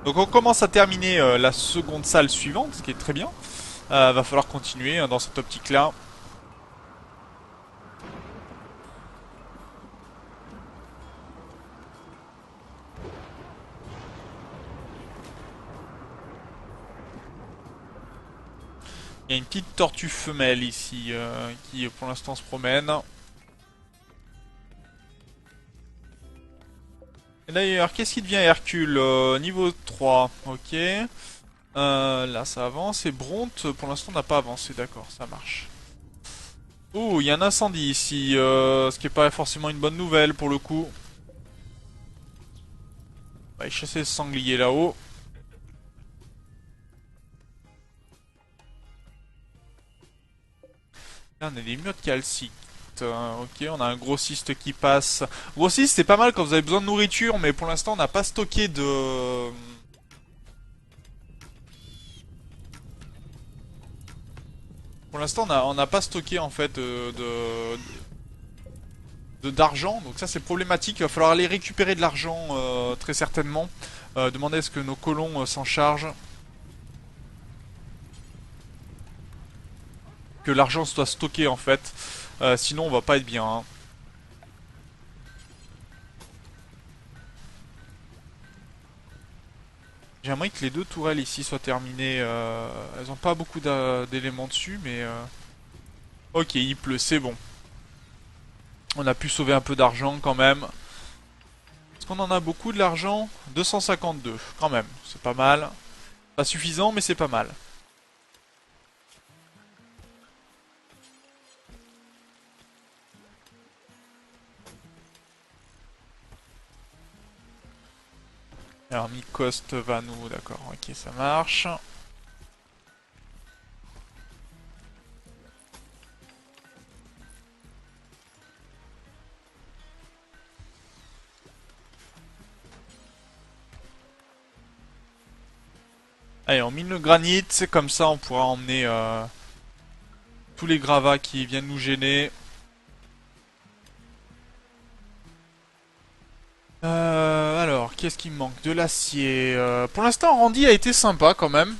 Donc on commence à terminer la seconde salle suivante, ce qui est très bien. Va falloir continuer dans cette optique-là. Il y a une petite tortue femelle ici qui pour l'instant se promène. Et d'ailleurs, qu'est-ce qui devient Hercule niveau 3, ok. Là ça avance et Bronte pour l'instant n'a pas avancé, d'accord, ça marche. Ouh, il y a un incendie ici, ce qui est pas forcément une bonne nouvelle pour le coup. On va aller chasser le sanglier là-haut. Là on a des murs de calcite. Ok, on a un grossiste qui passe. Grossiste c'est pas mal quand vous avez besoin de nourriture, mais pour l'instant on n'a pas stocké de... Pour l'instant on n'a pas stocké en fait d'argent, donc ça c'est problématique. Il va falloir aller récupérer de l'argent très certainement. Demander à ce que nos colons s'en chargent. Que l'argent soit stocké en fait. Sinon on va pas être bien. Hein. J'aimerais que les deux tourelles ici soient terminées. Elles ont pas beaucoup d'éléments dessus, mais... Ok, il pleut, c'est bon. On a pu sauver un peu d'argent quand même. Est-ce qu'on en a beaucoup de l'argent? 252, quand même. C'est pas mal. Pas suffisant, mais c'est pas mal. Alors, mi-cost va nous... D'accord, ok, ça marche. Allez, on mine le granit, c'est comme ça on pourra emmener tous les gravats qui viennent nous gêner. Alors, qu'est-ce qui me manque? De l'acier. Pour l'instant, Randy a été sympa quand même.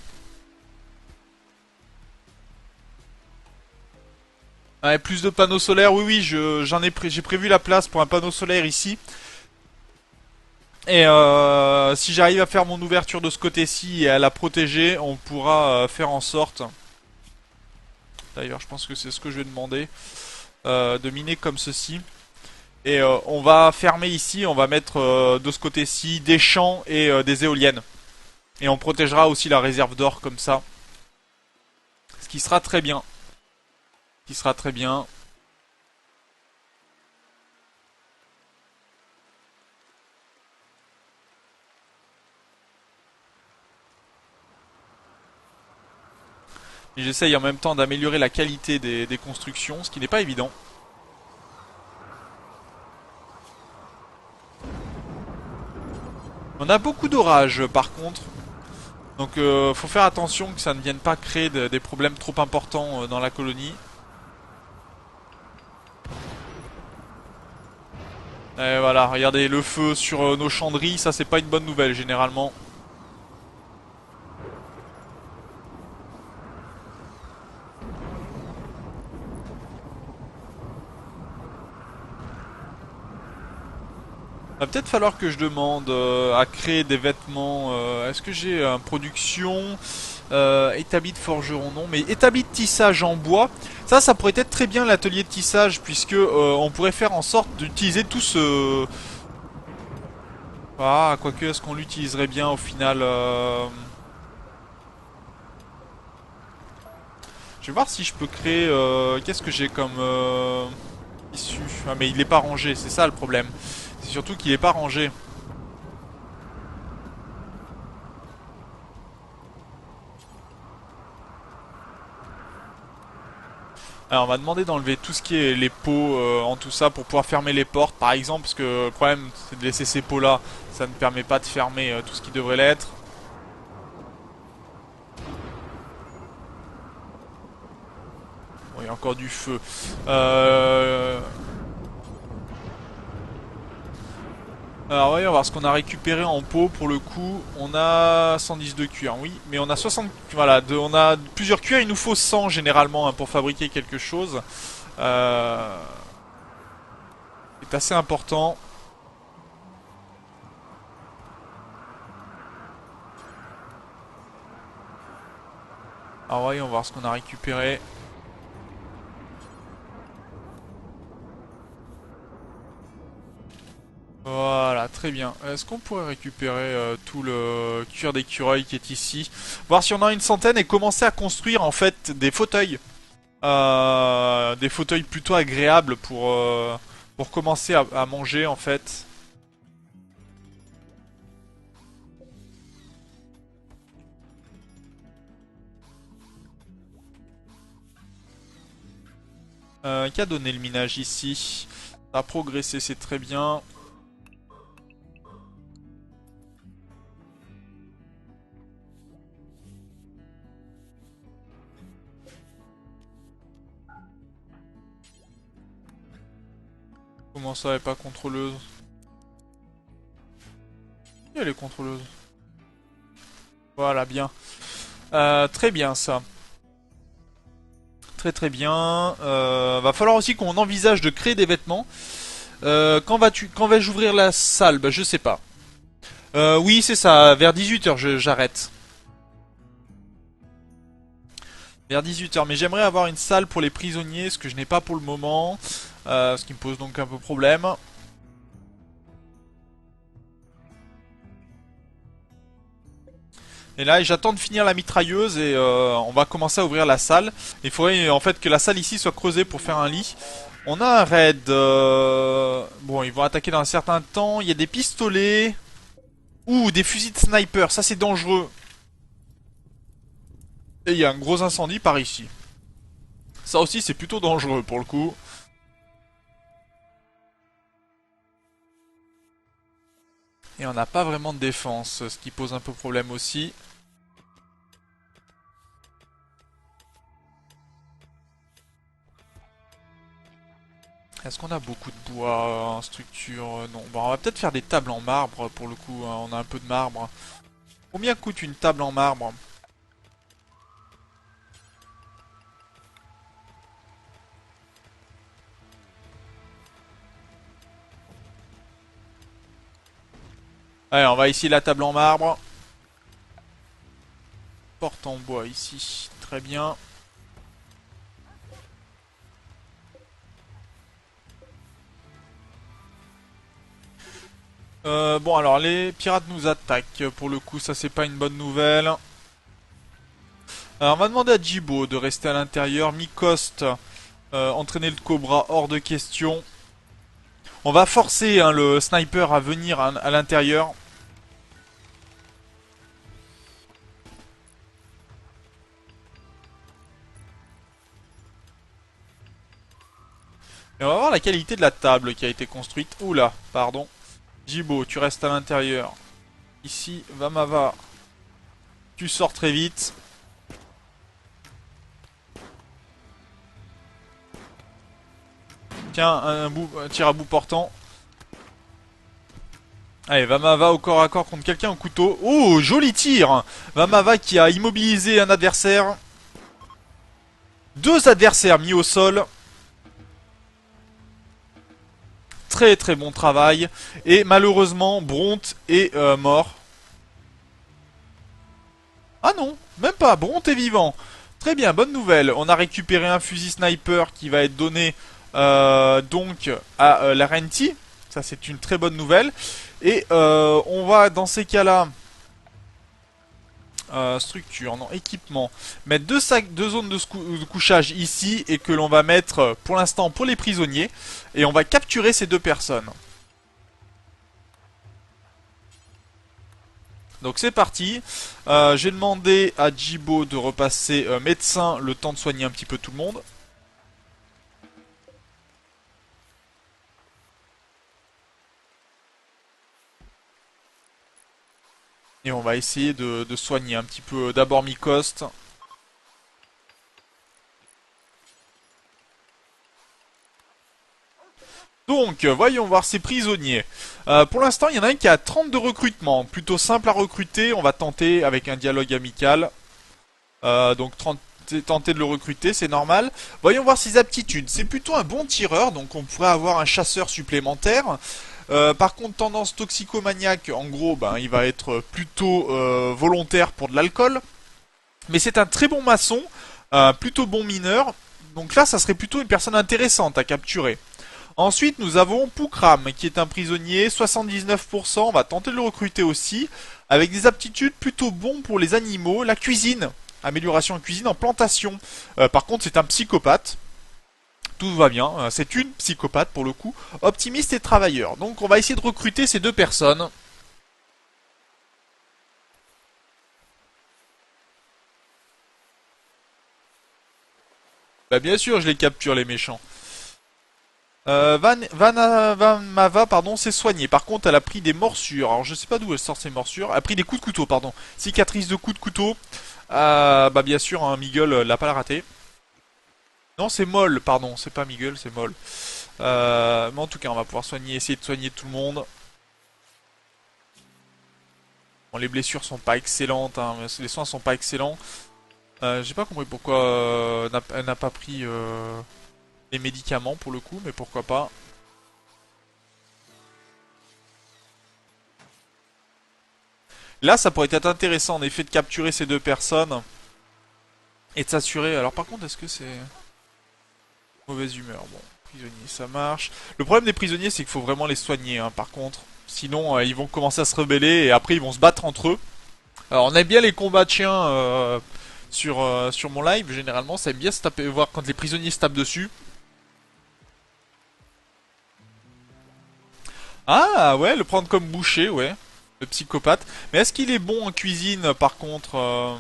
Ouais, plus de panneaux solaires, oui, oui, j'ai prévu la place pour un panneau solaire ici. Et si j'arrive à faire mon ouverture de ce côté-ci et à la protéger, on pourra faire en sorte. D'ailleurs, je pense que c'est ce que je vais demander, de miner comme ceci. Et on va fermer ici, on va mettre de ce côté-ci des champs et des éoliennes. Et on protégera aussi la réserve d'or comme ça. Ce qui sera très bien. Ce qui sera très bien. Et j'essaye en même temps d'améliorer la qualité des constructions, ce qui n'est pas évident. On a beaucoup d'orages par contre. Donc faut faire attention que ça ne vienne pas créer des problèmes trop importants dans la colonie. Et voilà, regardez le feu sur nos chanderies, ça c'est pas une bonne nouvelle généralement. Va peut-être falloir que je demande à créer des vêtements. Est-ce que j'ai une production établi de forgeron? Non, mais établi de tissage en bois. Ça pourrait être très bien l'atelier de tissage puisque on pourrait faire en sorte d'utiliser tout ce... Ah, quoique, est-ce qu'on l'utiliserait bien au final Je vais voir si je peux créer... Qu'est-ce que j'ai comme issu? Ah, mais il est pas rangé, c'est ça le problème. C'est surtout qu'il est pas rangé. Alors on va demander d'enlever tout ce qui est les pots en tout ça pour pouvoir fermer les portes par exemple parce que le problème c'est de laisser ces pots là, ça ne permet pas de fermer tout ce qui devrait l'être. Bon, il y a encore du feu. Euh... Alors voyons voir ce qu'on a récupéré en pot pour le coup. On a 110 de cuir, oui, mais on a 60. Voilà, on a plusieurs cuirs. Il nous faut 100 généralement hein, pour fabriquer quelque chose. Euh, c'est assez important. Alors voyons voir ce qu'on a récupéré. Voilà, très bien. Est-ce qu'on pourrait récupérer tout le cuir d'écureuil qui est ici? Voir si on a une centaine et commencer à construire en fait des fauteuils. Des fauteuils plutôt agréables pour commencer à manger en fait. Qu'a donné le minage ici? Ça a progressé, c'est très bien. Comment ça, elle est pas contrôleuse? Et elle est contrôleuse. Voilà, bien. Très bien ça. Très très bien. Va falloir aussi qu'on envisage de créer des vêtements. Quand vais-je ouvrir la salle? Bah je sais pas. Oui c'est ça, vers 18h j'arrête. Vers 18h, mais j'aimerais avoir une salle pour les prisonniers, ce que je n'ai pas pour le moment. Ce qui me pose donc un peu problème. Et là, j'attends de finir la mitrailleuse et on va commencer à ouvrir la salle. Il faudrait en fait que la salle ici soit creusée pour faire un lit. On a un raid. Bon, ils vont attaquer dans un certain temps. Il y a des pistolets. Ouh, des fusils de sniper. Ça, c'est dangereux. Et il y a un gros incendie par ici. Ça aussi, c'est plutôt dangereux pour le coup. Et on n'a pas vraiment de défense, ce qui pose un peu problème aussi. Est-ce qu'on a beaucoup de bois en structure? Non. Bon, on va peut-être faire des tables en marbre pour le coup. Hein. On a un peu de marbre. Combien coûte une table en marbre? Allez, on va ici la table en marbre. Porte en bois ici. Très bien. Bon alors les pirates nous attaquent. Pour le coup ça c'est pas une bonne nouvelle. Alors on va demander à Jibo de rester à l'intérieur. Mikost, entraîner le cobra hors de question. On va forcer hein, le sniper à venir à l'intérieur. Et on va voir la qualité de la table qui a été construite. Oula, pardon. Jibo, tu restes à l'intérieur. Ici, Vamava, tu sors très vite. Tiens, un tir à bout portant. Allez, Vamava au corps à corps contre quelqu'un au couteau. Oh, joli tir! Vamava qui a immobilisé un adversaire. Deux adversaires mis au sol. Très très bon travail. Et malheureusement, Bronte est mort. Ah non, même pas, Bronte est vivant. Très bien, bonne nouvelle. On a récupéré un fusil sniper qui va être donné donc à la Renti. Ça c'est une très bonne nouvelle. Et on va dans ces cas-là... structure, non, équipement. Mettre deux zones de couchage ici et que l'on va mettre pour l'instant pour les prisonniers. Et on va capturer ces deux personnes. Donc c'est parti. J'ai demandé à Jibo de repasser médecin le temps de soigner un petit peu tout le monde. Et on va essayer de soigner un petit peu d'abord Mikost. Donc, voyons voir ces prisonniers. Pour l'instant, il y en a un qui a 30 de recrutement. Plutôt simple à recruter. On va tenter avec un dialogue amical. Donc, tenter de le recruter, c'est normal. Voyons voir ses aptitudes. C'est plutôt un bon tireur, donc on pourrait avoir un chasseur supplémentaire. Par contre, tendance toxicomaniaque, en gros, ben, il va être plutôt volontaire pour de l'alcool. Mais c'est un très bon maçon, plutôt bon mineur. Donc là, ça serait plutôt une personne intéressante à capturer. Ensuite, nous avons Poukram, qui est un prisonnier, 79%, on va tenter de le recruter aussi, avec des aptitudes plutôt bonnes pour les animaux, la cuisine, amélioration en cuisine en plantation. Par contre, c'est un psychopathe, tout va bien, c'est une psychopathe pour le coup, optimiste et travailleur. Donc on va essayer de recruter ces deux personnes. Bah bien sûr, je les capture les méchants. Vanmava, pardon, s'est soignée. Par contre, elle a pris des morsures. Alors, je sais pas d'où elle sort ces morsures. Elle a pris des coups de couteau, pardon. Cicatrice de coups de couteau. Bah, bien sûr, hein, Miguel l'a pas raté. Non, c'est Moll, pardon. C'est pas Miguel, c'est Moll. Mais en tout cas, on va pouvoir essayer de soigner tout le monde. Bon, les blessures sont pas excellentes, hein, les soins sont pas excellents. J'ai pas compris pourquoi elle n'a pas pris les médicaments pour le coup, mais pourquoi pas. Là, ça pourrait être intéressant en effet de capturer ces deux personnes et de s'assurer. Alors, par contre, est-ce que c'est mauvaise humeur? Bon, prisonniers, ça marche. Le problème des prisonniers, c'est qu'il faut vraiment les soigner, hein, par contre. Sinon, ils vont commencer à se rebeller et après, ils vont se battre entre eux. Alors, on aime bien les combats de chiens sur mon live, généralement. Ça aime bien se taper, voir quand les prisonniers se tapent dessus. Ah, ouais, le prendre comme boucher, ouais. Le psychopathe. Mais est-ce qu'il est bon en cuisine, par contre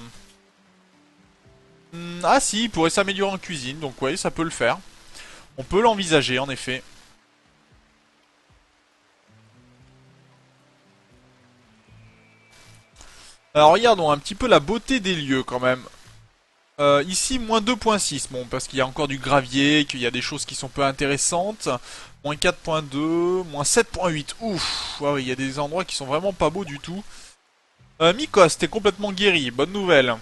Ah si, il pourrait s'améliorer en cuisine, donc ouais, ça peut le faire. On peut l'envisager, en effet. Alors regardons un petit peu la beauté des lieux, quand même. Ici, moins 2.6, bon, parce qu'il y a encore du gravier, qu'il y a des choses qui sont peu intéressantes. Moins 4.2, moins 7.8, ouf, ouais, il y a des endroits qui sont vraiment pas beaux du tout. Mikos, t'es complètement guéri, bonne nouvelle.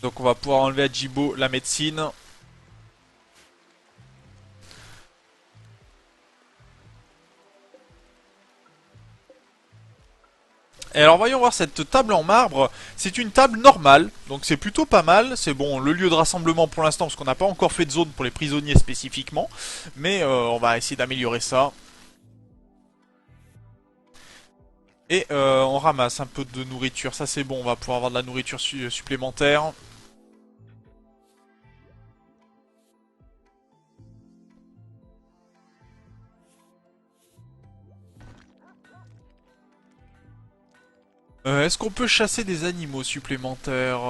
Donc on va pouvoir enlever à Jibo la médecine. Et alors voyons voir cette table en marbre. C'est une table normale, donc c'est plutôt pas mal. C'est bon, le lieu de rassemblement pour l'instant, parce qu'on n'a pas encore fait de zone pour les prisonniers spécifiquement. Mais on va essayer d'améliorer ça. Et on ramasse un peu de nourriture, ça c'est bon, on va pouvoir avoir de la nourriture supplémentaire. Est-ce qu'on peut chasser des animaux supplémentaires?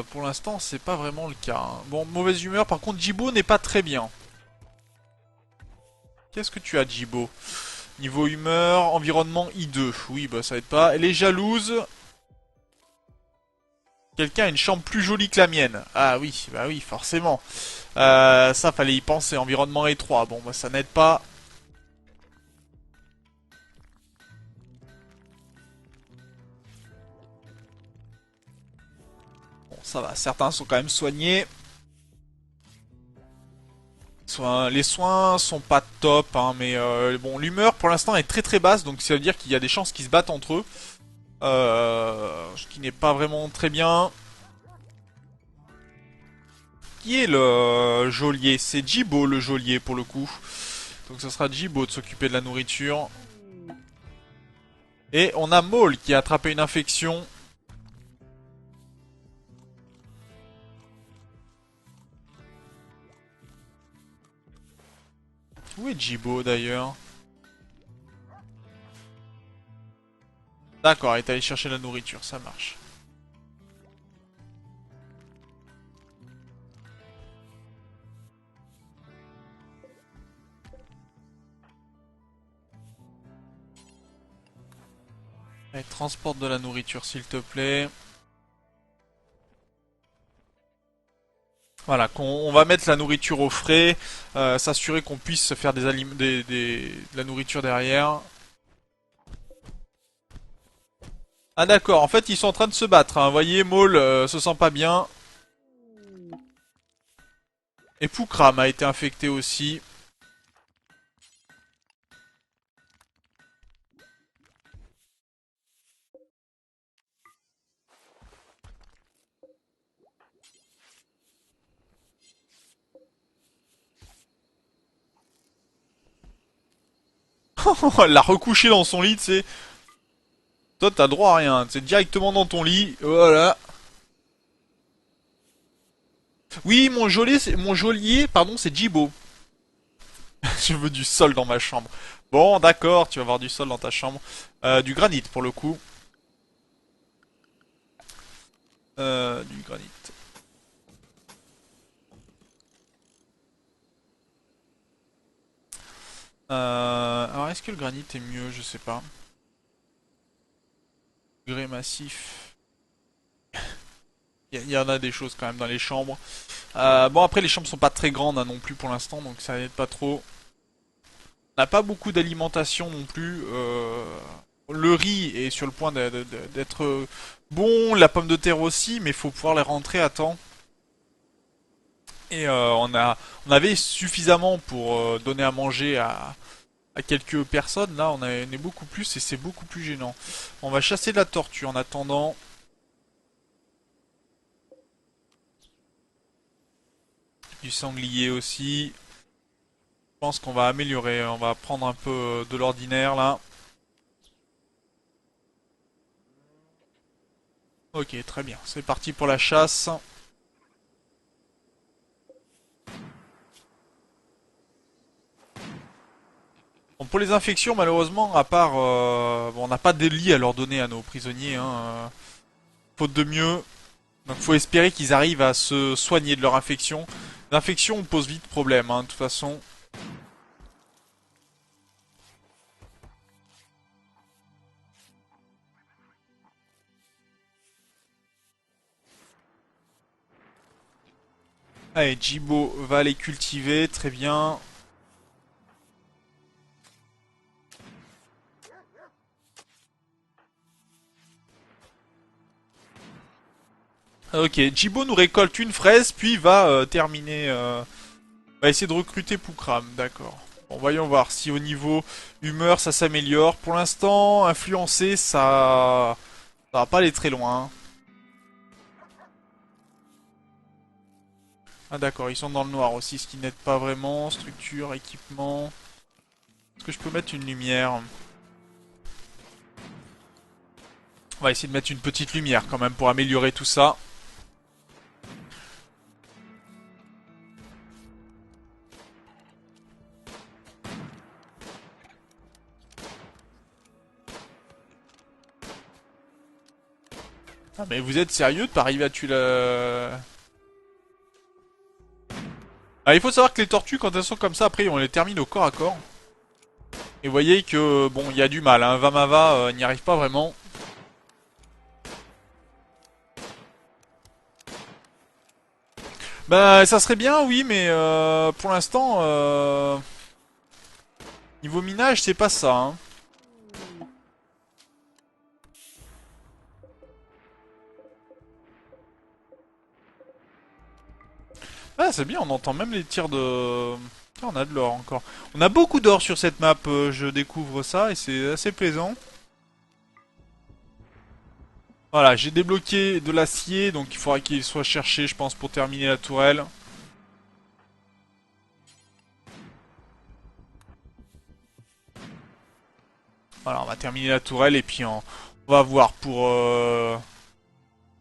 Pour l'instant, c'est pas vraiment le cas, hein. Bon, mauvaise humeur, par contre, Jibo n'est pas très bien. Qu'est-ce que tu as, Jibo? Niveau humeur, environnement I2. Oui, bah ça aide pas. Elle est jalouse. Quelqu'un a une chambre plus jolie que la mienne. Ah oui, bah oui, forcément. Ça, fallait y penser. Environnement étroit. Bon, bah ça n'aide pas. Bon, ça va. Certains sont quand même soignés. Les soins sont pas top, hein, mais bon, l'humeur pour l'instant est très très basse, donc ça veut dire qu'il y a des chances qu'ils se battent entre eux. Ce qui n'est pas vraiment très bien. Qui est le geôlier? C'est Jibo le geôlier pour le coup. Donc ça sera Jibo de s'occuper de la nourriture. Et on a Maul qui a attrapé une infection. Où est Jibo d'ailleurs? D'accord, il est allé chercher la nourriture, ça marche. Allez, transporte de la nourriture s'il te plaît. Voilà, on va mettre la nourriture au frais, s'assurer qu'on puisse se faire de la nourriture derrière. Ah d'accord, en fait ils sont en train de se battre, hein. Vous voyez, Maul se sent pas bien. Et Poukram a été infecté aussi. Elle l'a recouché dans son lit, tu sais. Toi t'as droit à rien, c'est directement dans ton lit, voilà. Oui, mon geôlier, pardon, c'est Jibo. Je veux du sol dans ma chambre. Bon, d'accord, tu vas avoir du sol dans ta chambre. Du granit pour le coup. Du granit. Alors est-ce que le granit est mieux? Je sais pas. Grès massif. Il y en a des choses quand même dans les chambres. Bon après les chambres sont pas très grandes hein, non plus pour l'instant donc ça aide pas trop. On n'a pas beaucoup d'alimentation non plus. Le riz est sur le point d'être bon, la pomme de terre aussi, mais il faut pouvoir les rentrer à temps. Et on avait suffisamment pour donner à manger à quelques personnes. Là, on est beaucoup plus et c'est beaucoup plus gênant. On va chasser de la tortue en attendant. Du sanglier aussi. Je pense qu'on va améliorer. On va prendre un peu de l'ordinaire là. Ok, très bien. C'est parti pour la chasse. Bon, pour les infections, malheureusement, à part... bon, on n'a pas de lit à leur donner à nos prisonniers. Hein, faute de mieux. Donc faut espérer qu'ils arrivent à se soigner de leur infection. L'infection pose vite problème, hein, de toute façon. Allez, Jibo va les cultiver, très bien. Ok, Jibo nous récolte une fraise, puis va terminer... va essayer de recruter Poukram, d'accord. Bon, voyons voir si au niveau humeur ça s'améliore. Pour l'instant, influencer, ça va pas aller très loin. Ah d'accord, ils sont dans le noir aussi, ce qui n'aide pas vraiment. Structure, équipement... Est-ce que je peux mettre une lumière? On va essayer de mettre une petite lumière quand même pour améliorer tout ça. Ah mais vous êtes sérieux de pas arriver à tuer la... Ah, il faut savoir que les tortues quand elles sont comme ça après on les termine au corps à corps. Et vous voyez que bon il y a du mal, hein. Vamava n'y arrive pas vraiment. Bah ça serait bien oui mais pour l'instant niveau minage c'est pas ça hein. Ah c'est bien on entend même les tirs de... Ah, on a de l'or encore. On a beaucoup d'or sur cette map, je découvre ça et c'est assez plaisant. Voilà, j'ai débloqué de l'acier, donc il faudra qu'il soit cherché, je pense, pour terminer la tourelle. Voilà, on va terminer la tourelle et puis on va voir pour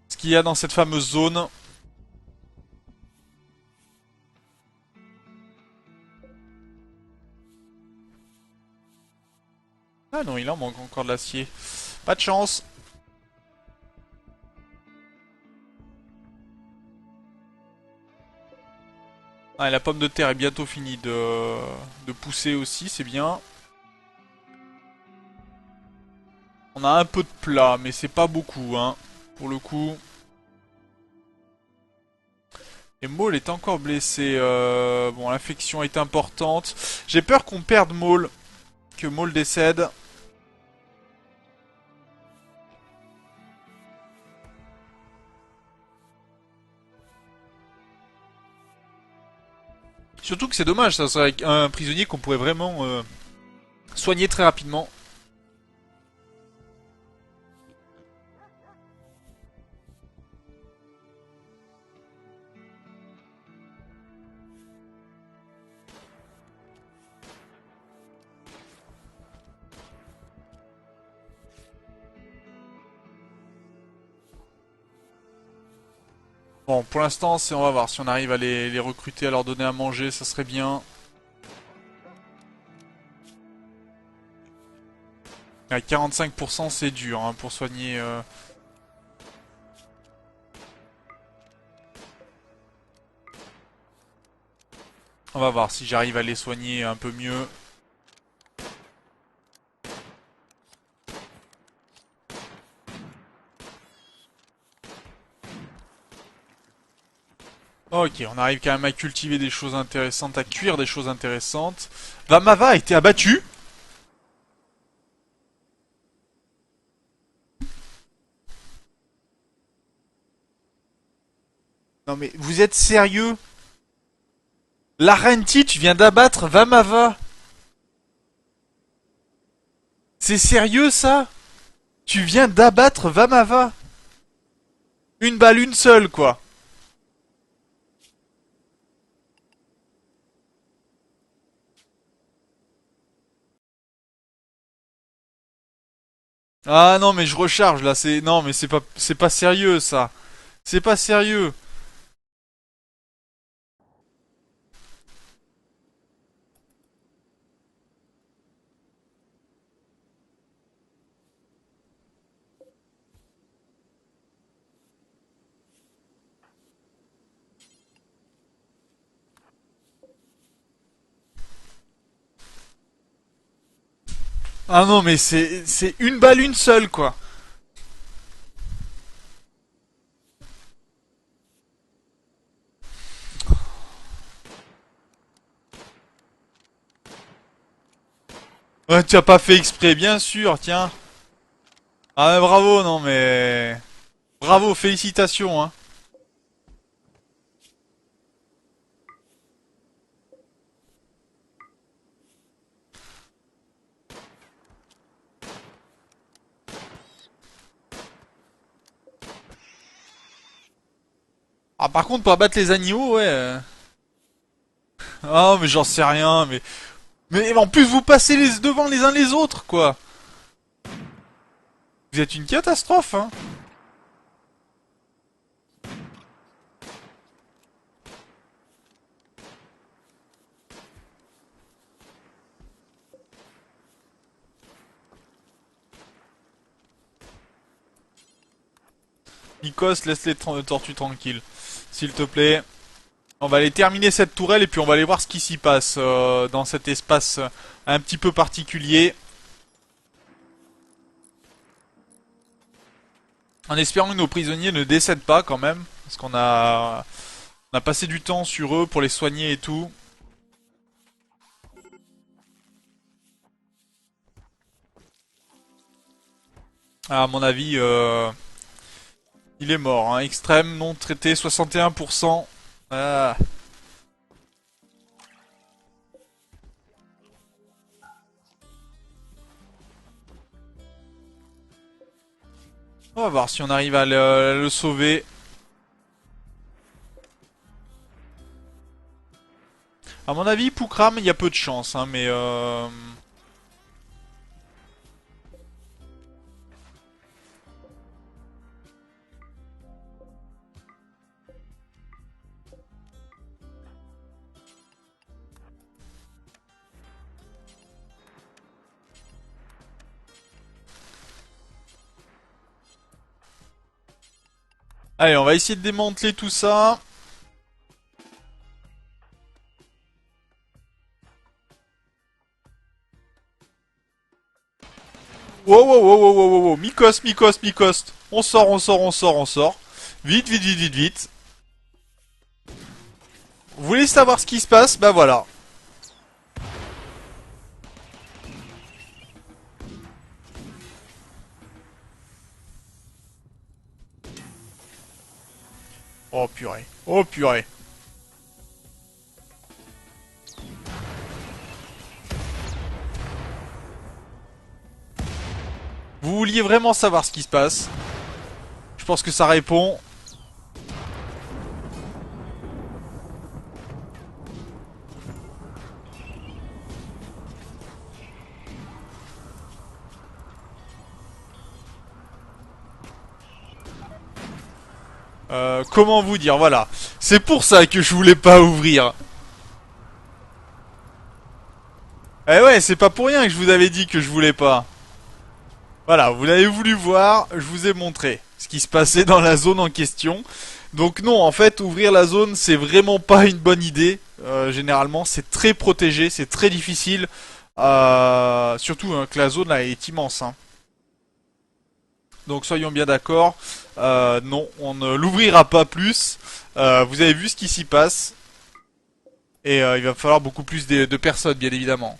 ce qu'il y a dans cette fameuse zone. Ah non, il en manque encore de l'acier. Pas de chance. Ah, et la pomme de terre est bientôt finie de pousser aussi, c'est bien. On a un peu de plat, mais c'est pas beaucoup, hein, pour le coup. Et Maul est encore blessé. Bon, l'infection est importante. J'ai peur qu'on perde Maul. Que Maul décède. Surtout que c'est dommage, ça serait un prisonnier qu'on pourrait vraiment soigner très rapidement. Bon, pour l'instant, on va voir si on arrive à les recruter, à leur donner à manger, ça serait bien. À 45%, c'est dur hein, pour soigner. On va voir si j'arrive à les soigner un peu mieux. Ok, on arrive quand même à cultiver des choses intéressantes, à cuire des choses intéressantes. Vamava a été abattu. Non mais vous êtes sérieux? Larentie, tu viens d'abattre Vamava. C'est sérieux ça? Tu viens d'abattre Vamava. Une balle, une seule quoi. Ah non mais je recharge là, c'est... Non mais c'est pas sérieux ça. C'est pas sérieux. Ah non mais c'est une balle, une seule quoi. Ouais, tu as pas fait exprès, bien sûr, tiens. Ah, mais bravo, non, mais... Bravo, félicitations, hein. Ah, par contre, pour abattre les animaux, ouais... Ah, mais j'en sais rien, mais... Mais en plus, vous passez devant les uns les autres, quoi. Vous êtes une catastrophe, hein. Nikos, laisse les tortues tranquilles. S'il te plaît. On va aller terminer cette tourelle et puis on va aller voir ce qui s'y passe dans cet espace un petit peu particulier. En espérant que nos prisonniers ne décèdent pas quand même. Parce on a passé du temps sur eux pour les soigner et tout. À mon avis, il est mort. Hein. Extrême, non traité, 61%. Ah. On va voir si on arrive à le sauver. À mon avis, Poukram, il y a peu de chance. Hein, mais... Allez, on va essayer de démanteler tout ça. Wow, wow, wow, wow, wow, wow, wow. Mikos, Mikos, Mikos. On sort, on sort, on sort, on sort. Vite, vite, vite, vite, vite. Vous voulez savoir ce qui se passe? Bah voilà. Oh purée. Oh purée. Vous vouliez vraiment savoir ce qui se passe? Je pense que ça répond. Comment vous dire? Voilà. C'est pour ça que je voulais pas ouvrir. Eh ouais, c'est pas pour rien que je vous avais dit que je voulais pas. Voilà, vous l'avez voulu voir, je vous ai montré ce qui se passait dans la zone en question. Donc non, en fait, ouvrir la zone, c'est vraiment pas une bonne idée. Généralement, c'est très protégé, c'est très difficile. Surtout hein, que la zone là est immense. Hein. Donc soyons bien d'accord. Non, on ne l'ouvrira pas plus. Vous avez vu ce qui s'y passe. Et il va falloir beaucoup plus de personnes, bien évidemment.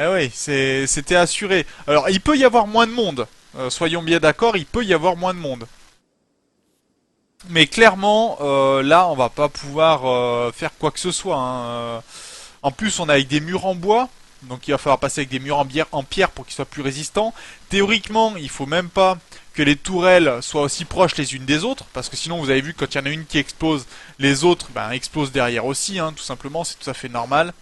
Eh oui, c'était assuré. Alors, il peut y avoir moins de monde. Soyons bien d'accord, il peut y avoir moins de monde. Mais clairement, là, on va pas pouvoir faire quoi que ce soit. Hein. En plus, on a avec des murs en bois. Donc il va falloir passer avec des murs en pierre pour qu'ils soient plus résistants. Théoriquement, il faut même pas que les tourelles soient aussi proches les unes des autres. Parce que sinon, vous avez vu, quand il y en a une qui explose, les autres explosent derrière aussi. Hein, tout simplement, c'est tout à fait normal.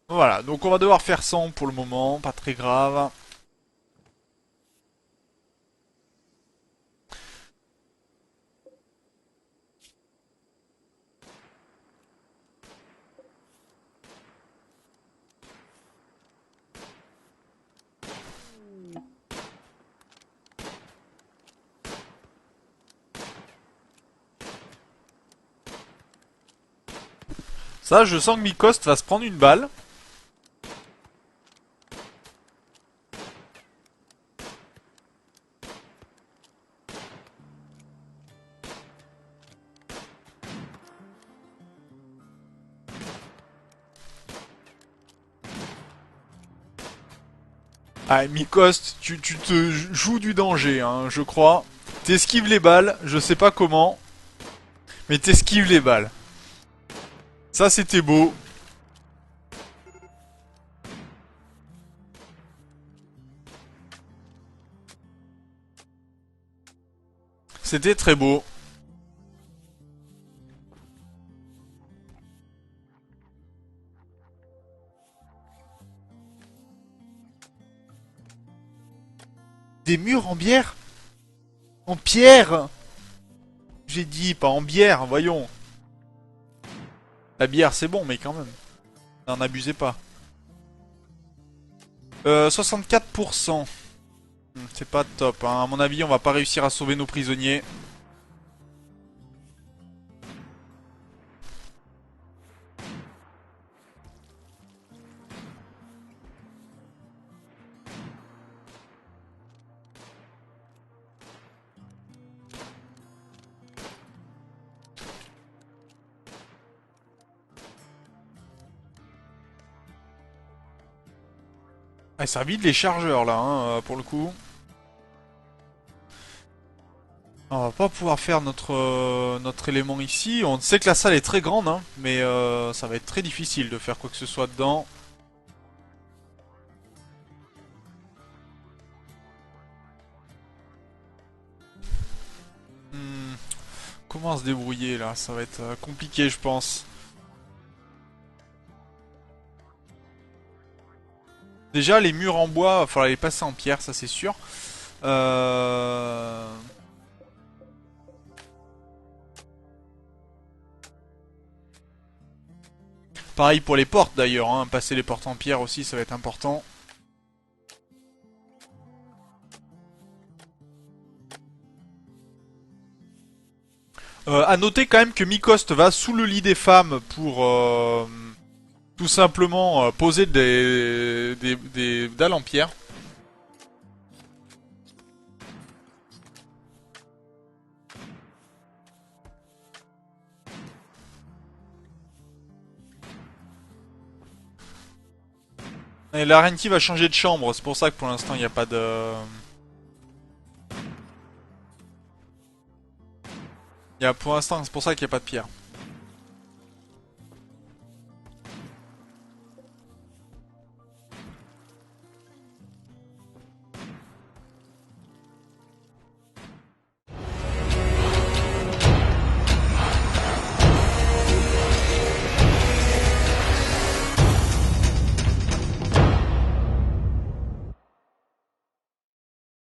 Voilà, donc on va devoir faire 100 pour le moment, pas très grave. Ça, je sens que Mikost va se prendre une balle. Ah, Mikost, tu te joues du danger, hein, je crois. T'esquives les balles, je sais pas comment, mais t'esquives les balles. Ça, c'était beau. C'était très beau. Des murs en bière? En pierre? J'ai dit, pas en bière, voyons. La bière, c'est bon, mais quand même. N'en abusez pas. 64%. C'est pas top, hein. À mon avis, on va pas réussir à sauver nos prisonniers. Ah, ça vide les chargeurs, là, hein, pour le coup. On va pas pouvoir faire notre élément ici. On sait que la salle est très grande, hein, mais ça va être très difficile de faire quoi que ce soit dedans. Hmm, comment se débrouiller là? Ça va être compliqué, je pense. Déjà, les murs en bois, il va falloir les passer en pierre, ça c'est sûr. Euh... Pareil pour les portes d'ailleurs, hein. Passer les portes en pierre aussi, ça va être important. À noter quand même que Mikost va sous le lit des femmes pour tout simplement poser des dalles en pierre. Et la Renti va changer de chambre, c'est pour ça que pour l'instant il n'y a pas de... Pour l'instant c'est pour ça qu'il n'y a pas de pierre.